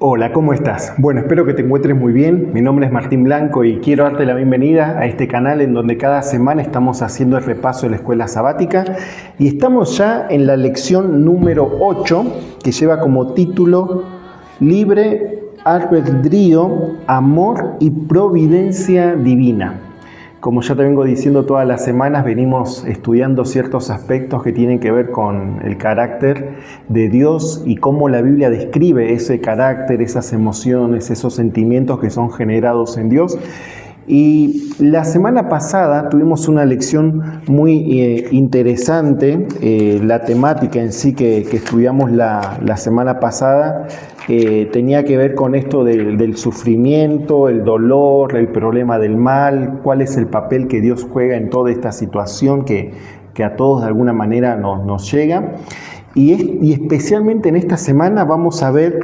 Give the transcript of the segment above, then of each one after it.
Hola, ¿cómo estás? Bueno, espero que te encuentres muy bien. Mi nombre es Martín Blanco y quiero darte la bienvenida a este canal en donde cada semana estamos haciendo el repaso de la escuela sabática y estamos ya en la lección número 8 que lleva como título Libre Albedrío, Amor y Providencia Divina. Como ya te vengo diciendo todas las semanas, venimos estudiando ciertos aspectos que tienen que ver con el carácter de Dios y cómo la Biblia describe ese carácter, esas emociones, esos sentimientos que son generados en Dios. Y la semana pasada tuvimos una lección muy interesante. La temática en sí que estudiamos la semana pasada tenía que ver con esto del sufrimiento, el dolor, el problema del mal, cuál es el papel que Dios juega en toda esta situación que a todos de alguna manera nos llega. Y especialmente en esta semana vamos a ver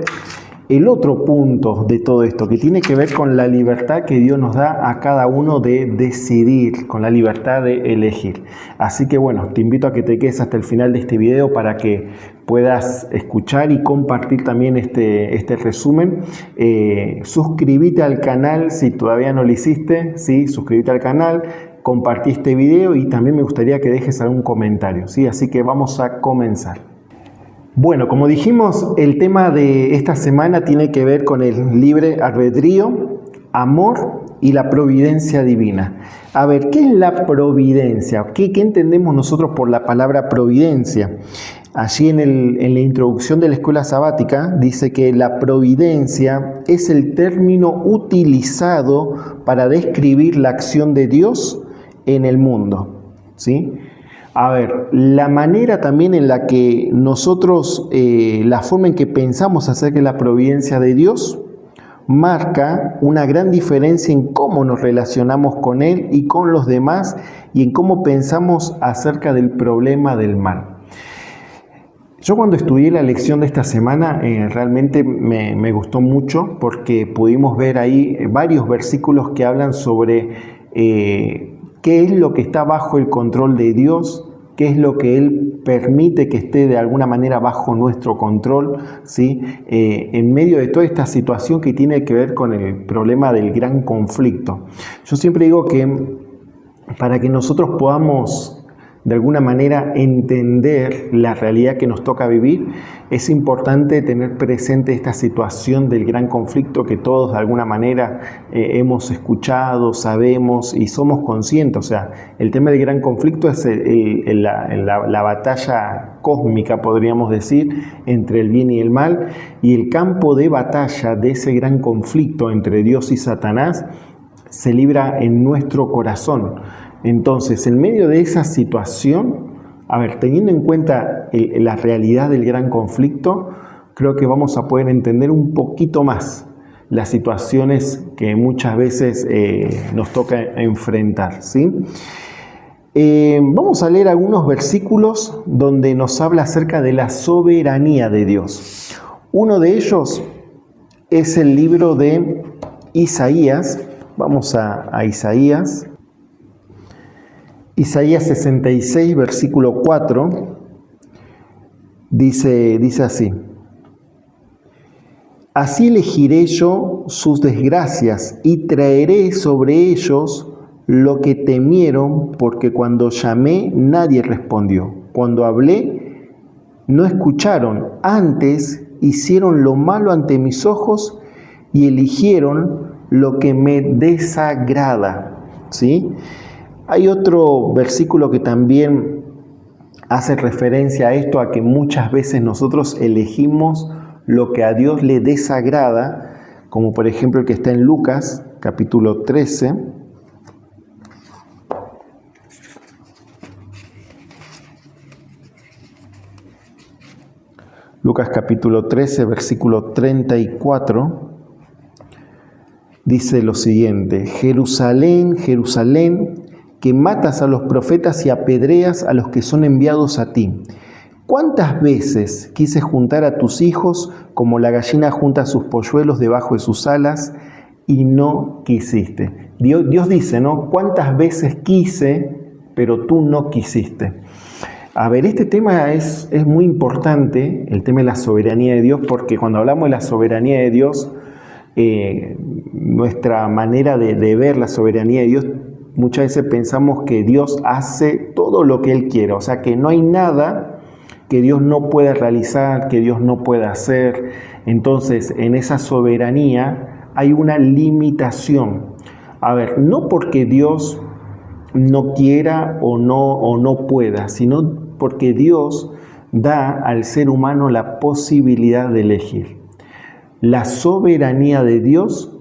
el otro punto de todo esto, que tiene que ver con la libertad que Dios nos da a cada uno de decidir, con la libertad de elegir. Así que bueno, te invito a que te quedes hasta el final de este video para que puedas escuchar y compartir también este resumen. Suscríbete al canal si todavía no lo hiciste, ¿sí? Suscríbete al canal, compartí este video y también me gustaría que dejes algún comentario, ¿sí? Así que vamos a comenzar. Bueno, como dijimos, el tema de esta semana tiene que ver con el libre albedrío, amor y la providencia divina. A ver, ¿qué es la providencia? ¿Qué entendemos nosotros por la palabra providencia? Allí en la introducción de la escuela sabática dice que la providencia es el término utilizado para describir la acción de Dios en el mundo, ¿sí? A ver, la manera también en la que nosotros, la forma en que pensamos acerca de la providencia de Dios, marca una gran diferencia en cómo nos relacionamos con Él y con los demás y en cómo pensamos acerca del problema del mal. Yo cuando estudié la lección de esta semana realmente me gustó mucho porque pudimos ver ahí varios versículos que hablan sobre qué es lo que está bajo el control de Dios, qué es lo que Él permite que esté de alguna manera bajo nuestro control, ¿sí? En medio de toda esta situación que tiene que ver con el problema del gran conflicto. Yo siempre digo que para que nosotros podamos de alguna manera entender la realidad que nos toca vivir, es importante tener presente esta situación del gran conflicto que todos de alguna manera hemos escuchado, sabemos y somos conscientes. O sea, el tema del gran conflicto es la batalla cósmica, podríamos decir, entre el bien y el mal, y el campo de batalla de ese gran conflicto entre Dios y Satanás se libra en nuestro corazón. Entonces, en medio de esa situación, a ver, teniendo en cuenta la realidad del gran conflicto, creo que vamos a poder entender un poquito más las situaciones que muchas veces nos toca enfrentar, ¿sí? Vamos a leer algunos versículos donde nos habla acerca de la soberanía de Dios. Uno de ellos es el libro de Isaías. Vamos a Isaías. Isaías 66, versículo 4, dice así: Así elegiré yo sus desgracias y traeré sobre ellos lo que temieron, porque cuando llamé nadie respondió. Cuando hablé no escucharon, antes hicieron lo malo ante mis ojos y eligieron lo que me desagrada. ¿Sí? Hay otro versículo que también hace referencia a esto, a que muchas veces nosotros elegimos lo que a Dios le desagrada, como por ejemplo el que está en Lucas, capítulo 13. Lucas capítulo 13, versículo 34, dice lo siguiente: Jerusalén, Jerusalén, que matas a los profetas y apedreas a los que son enviados a ti. ¿Cuántas veces quise juntar a tus hijos como la gallina junta sus polluelos debajo de sus alas y no quisiste? Dios dice, ¿no? ¿Cuántas veces quise, pero tú no quisiste? A ver, este tema es muy importante, el tema de la soberanía de Dios, porque cuando hablamos de la soberanía de Dios, nuestra manera de ver la soberanía de Dios, muchas veces pensamos que Dios hace todo lo que Él quiere, o sea que no hay nada que Dios no pueda realizar, que Dios no pueda hacer. Entonces, en esa soberanía hay una limitación. A ver, no porque Dios no quiera o no pueda, sino porque Dios da al ser humano la posibilidad de elegir. La soberanía de Dios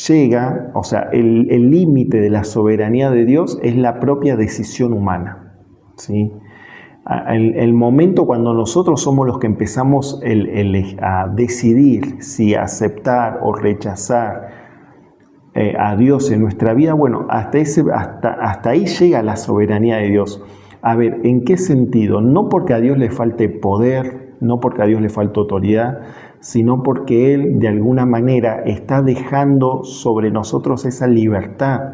llega, o sea, el límite de la soberanía de Dios es la propia decisión humana, ¿sí? El momento cuando nosotros somos los que empezamos a decidir si aceptar o rechazar a Dios en nuestra vida, bueno, hasta ahí llega la soberanía de Dios. A ver, ¿en qué sentido? No porque a Dios le falte poder, no porque a Dios le falte autoridad, sino porque Él de alguna manera está dejando sobre nosotros esa libertad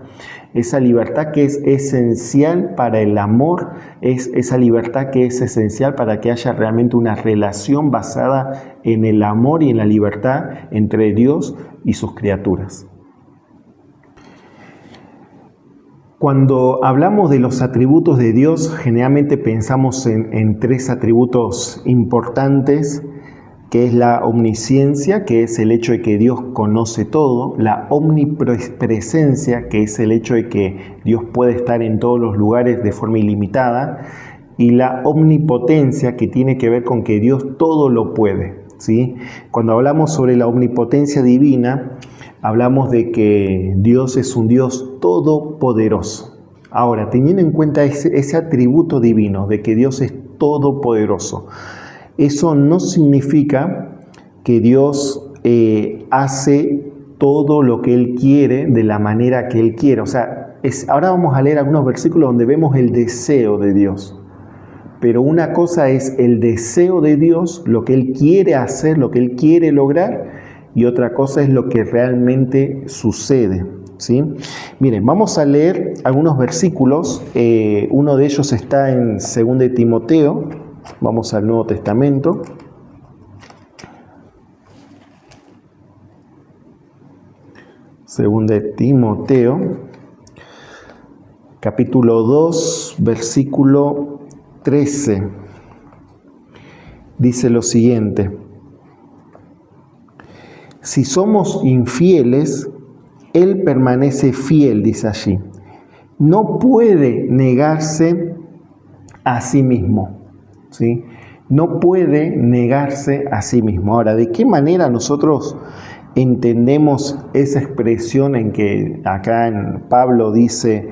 que es esencial para el amor, es esa libertad que es esencial para que haya realmente una relación basada en el amor y en la libertad entre Dios y sus criaturas. Cuando hablamos de los atributos de Dios, generalmente pensamos en tres atributos importantes, que es la omnisciencia, que es el hecho de que Dios conoce todo, la omnipresencia, que es el hecho de que Dios puede estar en todos los lugares de forma ilimitada, y la omnipotencia, que tiene que ver con que Dios todo lo puede, ¿sí? Cuando hablamos sobre la omnipotencia divina, hablamos de que Dios es un Dios todopoderoso. Ahora, teniendo en cuenta ese atributo divino de que Dios es todopoderoso, eso no significa que Dios hace todo lo que Él quiere de la manera que Él quiere. O sea, ahora vamos a leer algunos versículos donde vemos el deseo de Dios. Pero una cosa es el deseo de Dios, lo que Él quiere hacer, lo que Él quiere lograr, y otra cosa es lo que realmente sucede, ¿sí? Miren, vamos a leer algunos versículos. Uno de ellos está en 2 Timoteo. Vamos al Nuevo Testamento. Segunda de Timoteo, capítulo 2, versículo 13. Dice lo siguiente: si somos infieles, Él permanece fiel, dice allí. No puede negarse a sí mismo, ¿sí? No puede negarse a sí mismo. Ahora, ¿de qué manera nosotros entendemos esa expresión en que acá en Pablo dice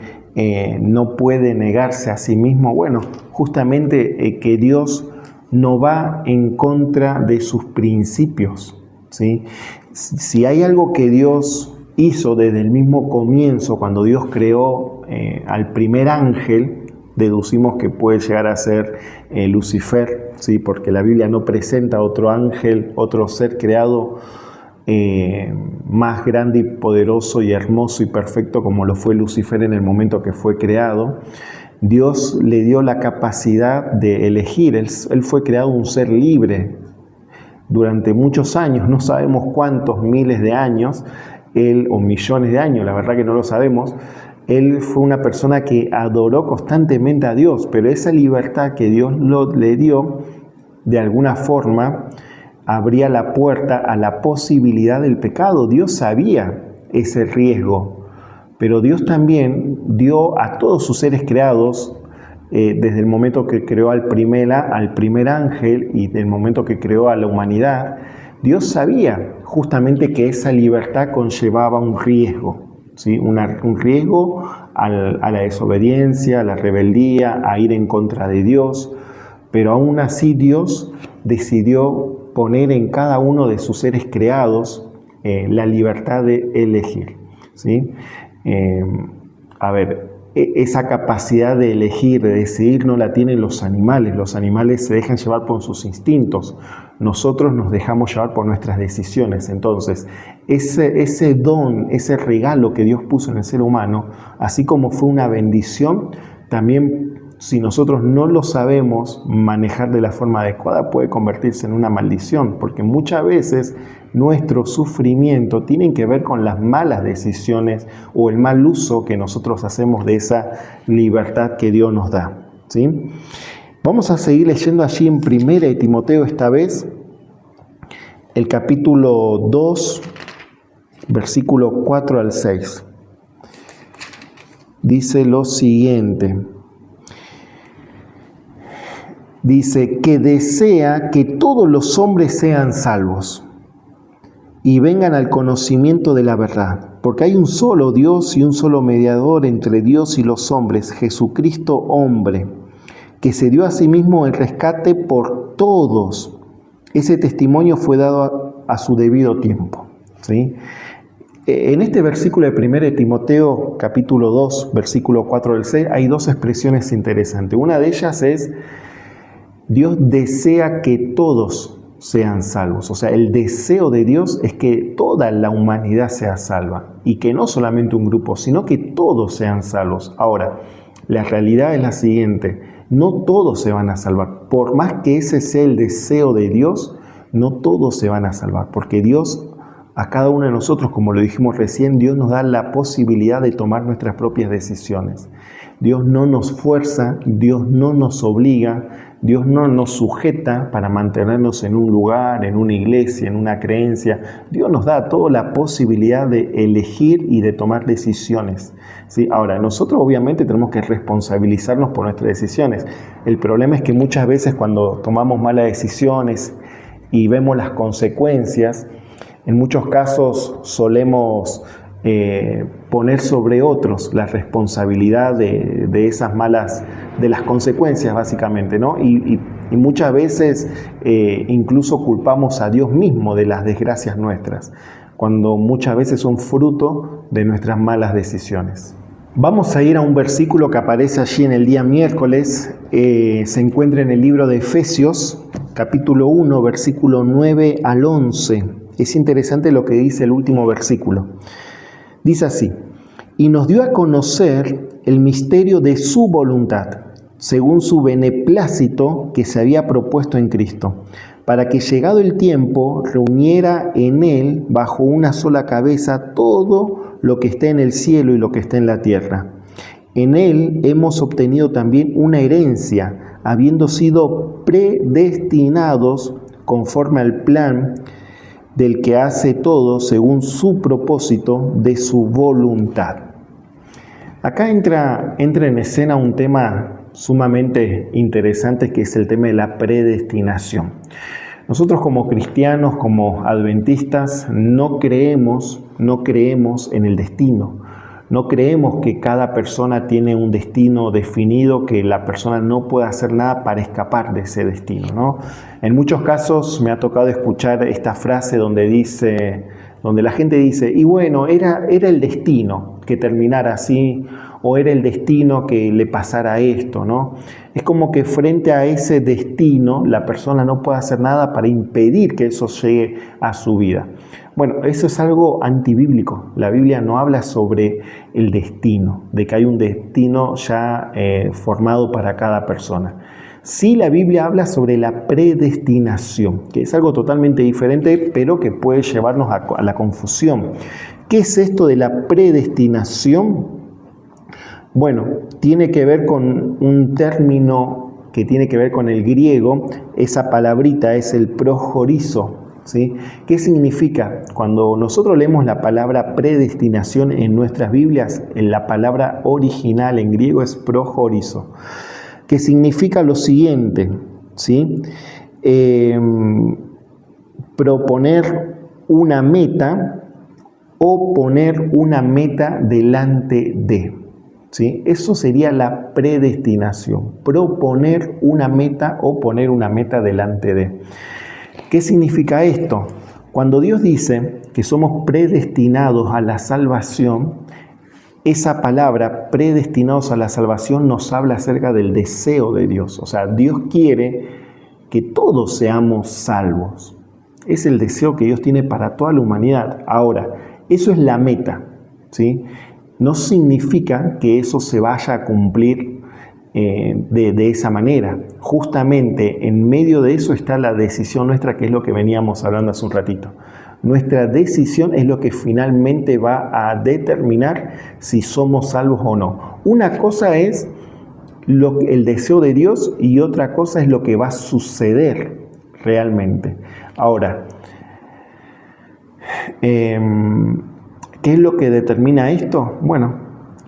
no puede negarse a sí mismo? Bueno, justamente que Dios no va en contra de sus principios, ¿sí? Si hay algo que Dios hizo desde el mismo comienzo, cuando Dios creó al primer ángel, deducimos que puede llegar a ser Lucifer, ¿sí? Porque la Biblia no presenta otro ángel, otro ser creado más grande y poderoso y hermoso y perfecto como lo fue Lucifer en el momento que fue creado. Dios le dio la capacidad de elegir. Él fue creado un ser libre. Durante muchos años, no sabemos cuántos miles de años, o millones de años, la verdad que no lo sabemos, él fue una persona que adoró constantemente a Dios, pero esa libertad que Dios le dio, de alguna forma, abría la puerta a la posibilidad del pecado. Dios sabía ese riesgo, pero Dios también dio a todos sus seres creados, desde el momento que creó al primer ángel y del momento que creó a la humanidad, Dios sabía justamente que esa libertad conllevaba un riesgo, ¿sí? Un riesgo a la desobediencia, a la rebeldía, a ir en contra de Dios, pero aún así Dios decidió poner en cada uno de sus seres creados la libertad de elegir, ¿sí? Esa capacidad de elegir, de decidir, no la tienen los animales. Los animales se dejan llevar por sus instintos. Nosotros nos dejamos llevar por nuestras decisiones. Entonces, ese don, ese regalo que Dios puso en el ser humano, así como fue una bendición, también si nosotros no lo sabemos manejar de la forma adecuada, puede convertirse en una maldición, porque muchas veces nuestro sufrimiento tiene que ver con las malas decisiones o el mal uso que nosotros hacemos de esa libertad que Dios nos da, ¿sí? Vamos a seguir leyendo allí en 1 de Timoteo, esta vez, el capítulo 2, versículo 4 al 6. Dice lo siguiente. Dice que desea que todos los hombres sean salvos y vengan al conocimiento de la verdad, porque hay un solo Dios y un solo mediador entre Dios y los hombres, Jesucristo hombre, que se dio a sí mismo el rescate por todos. Ese testimonio fue dado a su debido tiempo, ¿sí? En este versículo de 1 de Timoteo, capítulo 2, versículo 4 al 6, hay dos expresiones interesantes. Una de ellas es: Dios desea que todos sean salvos. O sea, el deseo de Dios es que toda la humanidad sea salva. Y que no solamente un grupo, sino que todos sean salvos. Ahora, la realidad es la siguiente: no todos se van a salvar. Por más que ese sea el deseo de Dios, no todos se van a salvar. Porque Dios, a cada uno de nosotros, como lo dijimos recién, Dios nos da la posibilidad de tomar nuestras propias decisiones. Dios no nos fuerza, Dios no nos obliga, Dios no nos sujeta para mantenernos en un lugar, en una iglesia, en una creencia. Dios nos da toda la posibilidad de elegir y de tomar decisiones, ¿sí? Ahora, nosotros obviamente tenemos que responsabilizarnos por nuestras decisiones. El problema es que muchas veces cuando tomamos malas decisiones y vemos las consecuencias, en muchos casos solemos poner sobre otros la responsabilidad de esas malas, de las consecuencias básicamente, ¿no? Y muchas veces incluso culpamos a Dios mismo de las desgracias nuestras, cuando muchas veces son fruto de nuestras malas decisiones. Vamos a ir a un versículo que aparece allí en el día miércoles, se encuentra en el libro de Efesios, capítulo 1, versículo 9 al 11. Es interesante lo que dice el último versículo. Dice así: y nos dio a conocer el misterio de su voluntad, según su beneplácito que se había propuesto en Cristo, para que llegado el tiempo reuniera en él bajo una sola cabeza todo lo que está en el cielo y lo que está en la tierra. En él hemos obtenido también una herencia, habiendo sido predestinados conforme al plan del que hace todo según su propósito de su voluntad. Acá entra en escena un tema sumamente interesante, que es el tema de la predestinación. Nosotros como cristianos, como adventistas, no creemos en el destino. No creemos que cada persona tiene un destino definido, que la persona no puede hacer nada para escapar de ese destino, ¿no? En muchos casos me ha tocado escuchar esta frase donde la gente dice: y bueno, era el destino que terminara así, o era el destino que le pasara esto, ¿no? Es como que frente a ese destino la persona no puede hacer nada para impedir que eso llegue a su vida. Bueno, eso es algo antibíblico. La Biblia no habla sobre el destino, de que hay un destino ya formado para cada persona. Sí, la Biblia habla sobre la predestinación, que es algo totalmente diferente, pero que puede llevarnos a la confusión. ¿Qué es esto de la predestinación? Bueno, tiene que ver con un término que tiene que ver con el griego. Esa palabrita es el projorizo, ¿sí? ¿Qué significa? Cuando nosotros leemos la palabra predestinación en nuestras Biblias, la palabra original en griego es projorizo, que significa lo siguiente, ¿sí? Proponer una meta o poner una meta delante de, ¿sí? Eso sería la predestinación, proponer una meta o poner una meta delante de. ¿Qué significa esto? Cuando Dios dice que somos predestinados a la salvación, esa palabra, predestinados a la salvación, nos habla acerca del deseo de Dios. O sea, Dios quiere que todos seamos salvos. Es el deseo que Dios tiene para toda la humanidad. Ahora, eso es la meta, ¿sí? No significa que eso se vaya a cumplir de esa manera. Justamente en medio de eso está la decisión nuestra, que es lo que veníamos hablando hace un ratito. Nuestra decisión es lo que finalmente va a determinar si somos salvos o no. Una cosa es el deseo de Dios y otra cosa es lo que va a suceder realmente. Ahora, ¿qué es lo que determina esto? Bueno,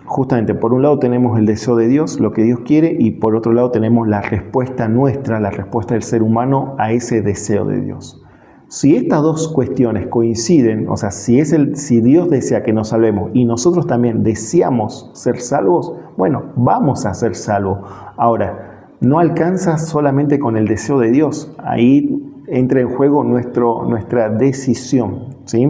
justamente por un lado tenemos el deseo de Dios, lo que Dios quiere, y por otro lado tenemos la respuesta nuestra, la respuesta del ser humano a ese deseo de Dios. Si estas dos cuestiones coinciden, o sea, si Dios desea que nos salvemos y nosotros también deseamos ser salvos, bueno, vamos a ser salvos. Ahora, no alcanza solamente con el deseo de Dios, ahí entra en juego nuestra decisión, ¿sí?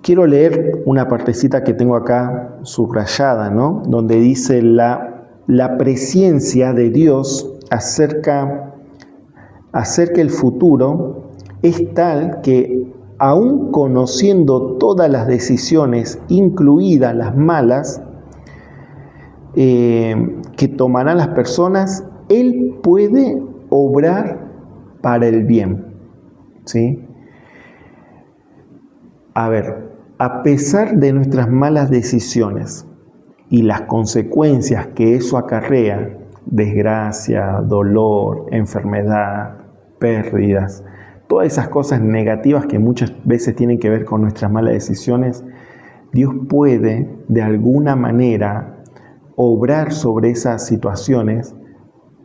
Quiero leer una partecita que tengo acá subrayada, ¿no? Donde dice la presciencia de Dios acerca el futuro es tal que, aun conociendo todas las decisiones, incluidas las malas, que tomarán las personas, Él puede obrar para el bien, ¿sí? A ver, a pesar de nuestras malas decisiones y las consecuencias que eso acarrea, desgracia, dolor, enfermedad, pérdidas, todas esas cosas negativas que muchas veces tienen que ver con nuestras malas decisiones, Dios puede de alguna manera obrar sobre esas situaciones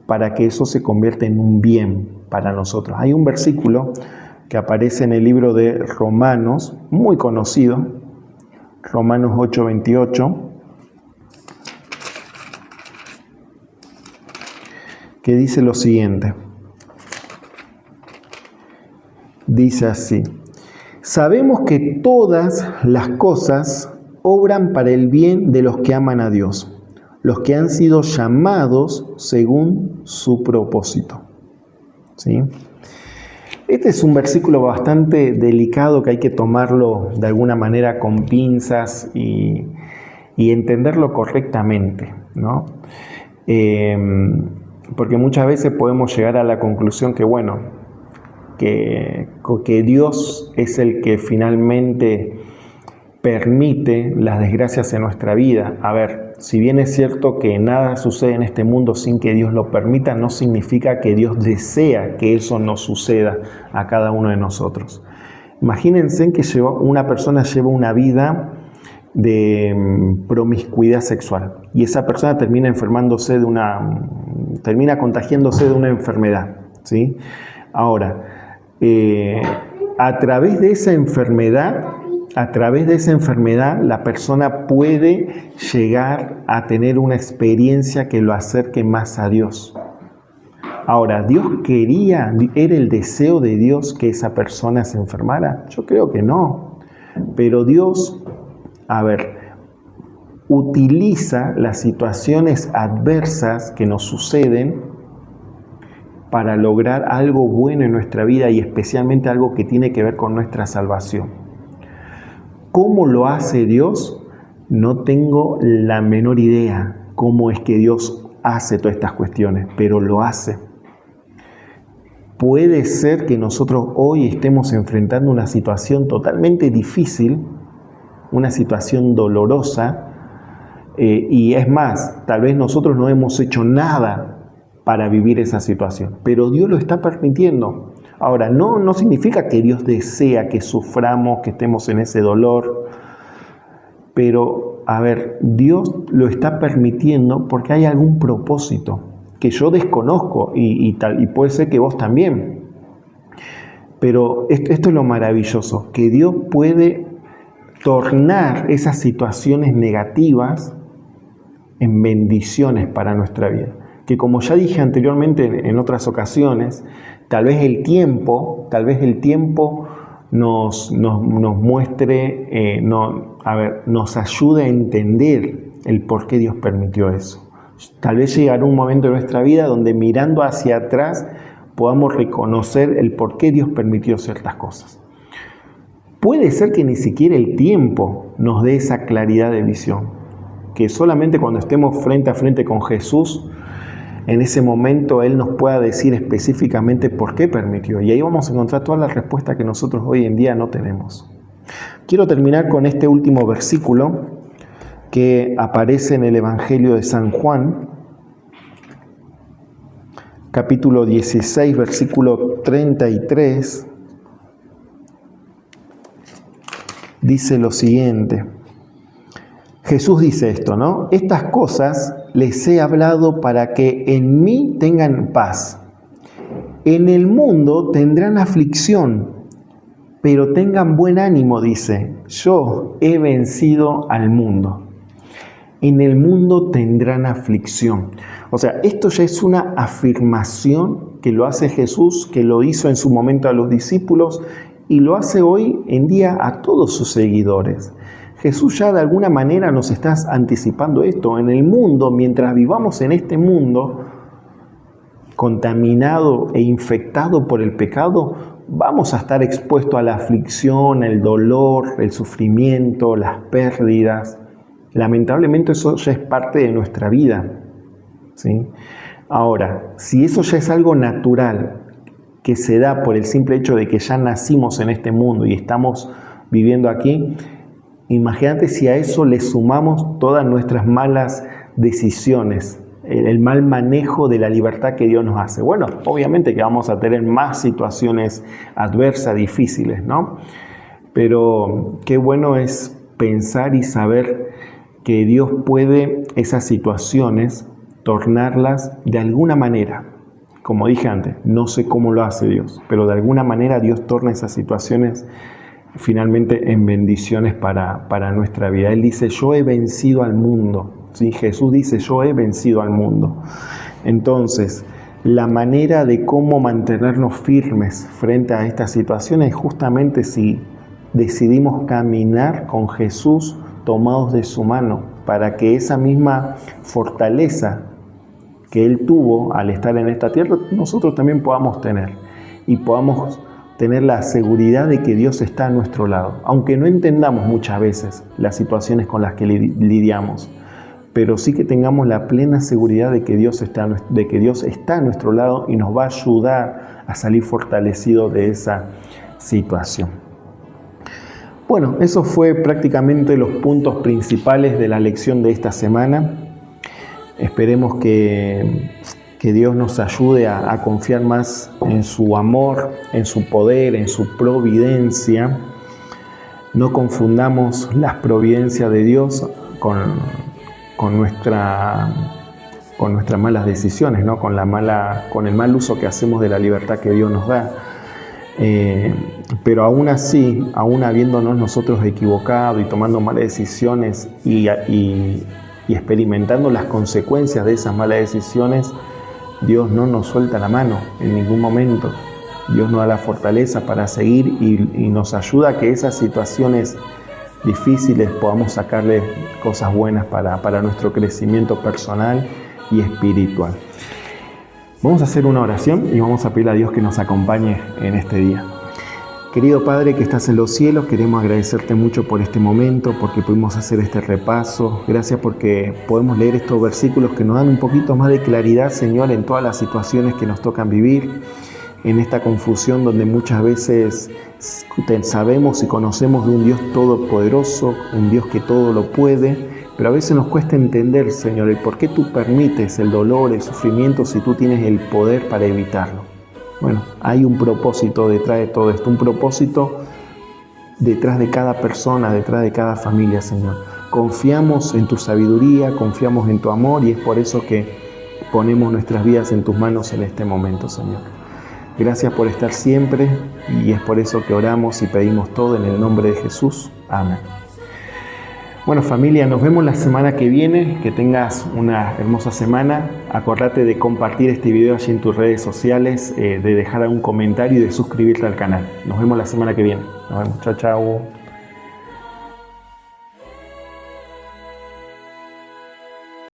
para que eso se convierta en un bien para nosotros. Hay un versículo que aparece en el libro de Romanos, muy conocido, Romanos 8:28, que dice lo siguiente. Dice así: sabemos que todas las cosas obran para el bien de los que aman a Dios, los que han sido llamados según su propósito. ¿Sí? Este es un versículo bastante delicado que hay que tomarlo de alguna manera con pinzas y entenderlo correctamente, ¿no? Porque muchas veces podemos llegar a la conclusión que, bueno, que Dios es el que finalmente permite las desgracias en nuestra vida. A ver, si bien es cierto que nada sucede en este mundo sin que Dios lo permita, no significa que Dios desea que eso no suceda a cada uno de nosotros. Imagínense que una persona lleva una vida de promiscuidad sexual y esa persona termina contagiándose de una enfermedad, ¿sí? Ahora, a través de esa enfermedad, la persona puede llegar a tener una experiencia que lo acerque más a Dios. Ahora, ¿era el deseo de Dios que esa persona se enfermara? Yo creo que no. Pero Dios, utiliza las situaciones adversas que nos suceden para lograr algo bueno en nuestra vida y especialmente algo que tiene que ver con nuestra salvación. ¿Cómo lo hace Dios? No tengo la menor idea cómo es que Dios hace todas estas cuestiones, pero lo hace. Puede ser que nosotros hoy estemos enfrentando una situación totalmente difícil, una situación dolorosa, y es más, tal vez nosotros no hemos hecho nada para vivir esa situación, pero Dios lo está permitiendo. Ahora, no significa que Dios desea que suframos, que estemos en ese dolor, pero, Dios lo está permitiendo porque hay algún propósito que yo desconozco y puede ser que vos también. Pero esto es lo maravilloso, que Dios puede tornar esas situaciones negativas en bendiciones para nuestra vida. Que como ya dije anteriormente en otras ocasiones, tal vez el tiempo nos muestre, nos ayude a entender el por qué Dios permitió eso. Tal vez llegará un momento de nuestra vida donde mirando hacia atrás podamos reconocer el por qué Dios permitió ciertas cosas. Puede ser que ni siquiera el tiempo nos dé esa claridad de visión. que solamente cuando estemos frente a frente con Jesús, en ese momento Él nos pueda decir específicamente por qué permitió. Y ahí vamos a encontrar todas las respuestas que nosotros hoy en día no tenemos. Quiero terminar con este último versículo que aparece en el Evangelio de San Juan, capítulo 16, versículo 33. Dice lo siguiente. Jesús dice esto, ¿no? Estas cosas les he hablado para que en mí tengan paz. En el mundo tendrán aflicción, pero tengan buen ánimo, dice. Yo he vencido al mundo. En el mundo tendrán aflicción. O sea, esto ya es una afirmación que lo hace Jesús, que lo hizo en su momento a los discípulos y lo hace hoy en día a todos sus seguidores. Jesús ya de alguna manera nos está anticipando esto. En el mundo, mientras vivamos en este mundo contaminado e infectado por el pecado, vamos a estar expuestos a la aflicción, el dolor, el sufrimiento, las pérdidas. Lamentablemente eso ya es parte de nuestra vida, ¿sí? Ahora, si eso ya es algo natural, que se da por el simple hecho de que ya nacimos en este mundo y estamos viviendo aquí, imagínate si a eso le sumamos todas nuestras malas decisiones, el mal manejo de la libertad que Dios nos hace. Bueno, obviamente que vamos a tener más situaciones adversas, difíciles, ¿no? Pero qué bueno es pensar y saber que Dios puede esas situaciones tornarlas de alguna manera. Como dije antes, no sé cómo lo hace Dios, pero de alguna manera Dios torna esas situaciones finalmente en bendiciones para nuestra vida. Él dice, yo he vencido al mundo. ¿Sí? Jesús dice, yo he vencido al mundo. Entonces, la manera de cómo mantenernos firmes frente a estas situaciones es justamente si decidimos caminar con Jesús tomados de su mano, para que esa misma fortaleza que Él tuvo al estar en esta tierra, nosotros también podamos tener. Y podamos tener la seguridad de que Dios está a nuestro lado. Aunque no entendamos muchas veces las situaciones con las que lidiamos, pero sí que tengamos la plena seguridad de que Dios está a nuestro lado y nos va a ayudar a salir fortalecidos de esa situación. Bueno, eso fue prácticamente los puntos principales de la lección de esta semana. Esperemos que Dios nos ayude a confiar más en su amor, en su poder, en su providencia. No confundamos las providencias de Dios con nuestras malas decisiones, ¿no? Con el mal uso que hacemos de la libertad que Dios nos da. Pero aún así, aún habiéndonos nosotros equivocado y tomando malas decisiones y experimentando las consecuencias de esas malas decisiones, Dios no nos suelta la mano en ningún momento. Dios nos da la fortaleza para seguir y nos ayuda a que esas situaciones difíciles podamos sacarle cosas buenas para nuestro crecimiento personal y espiritual. Vamos a hacer una oración y vamos a pedir a Dios que nos acompañe en este día. Querido Padre que estás en los cielos, queremos agradecerte mucho por este momento, porque pudimos hacer este repaso. Gracias porque podemos leer estos versículos que nos dan un poquito más de claridad, Señor, en todas las situaciones que nos tocan vivir, en esta confusión donde muchas veces sabemos y conocemos de un Dios todopoderoso, un Dios que todo lo puede, pero a veces nos cuesta entender, Señor, el por qué tú permites el dolor, el sufrimiento, si tú tienes el poder para evitarlo. Bueno, hay un propósito detrás de todo esto, un propósito detrás de cada persona, detrás de cada familia, Señor. Confiamos en tu sabiduría, confiamos en tu amor y es por eso que ponemos nuestras vidas en tus manos en este momento, Señor. Gracias por estar siempre y es por eso que oramos y pedimos todo en el nombre de Jesús. Amén. Bueno, familia, nos vemos la semana que viene. Que tengas una hermosa semana. Acordate de compartir este video allí en tus redes sociales, de dejar algún comentario y de suscribirte al canal. Nos vemos la semana que viene. Nos vemos. Chao, chao.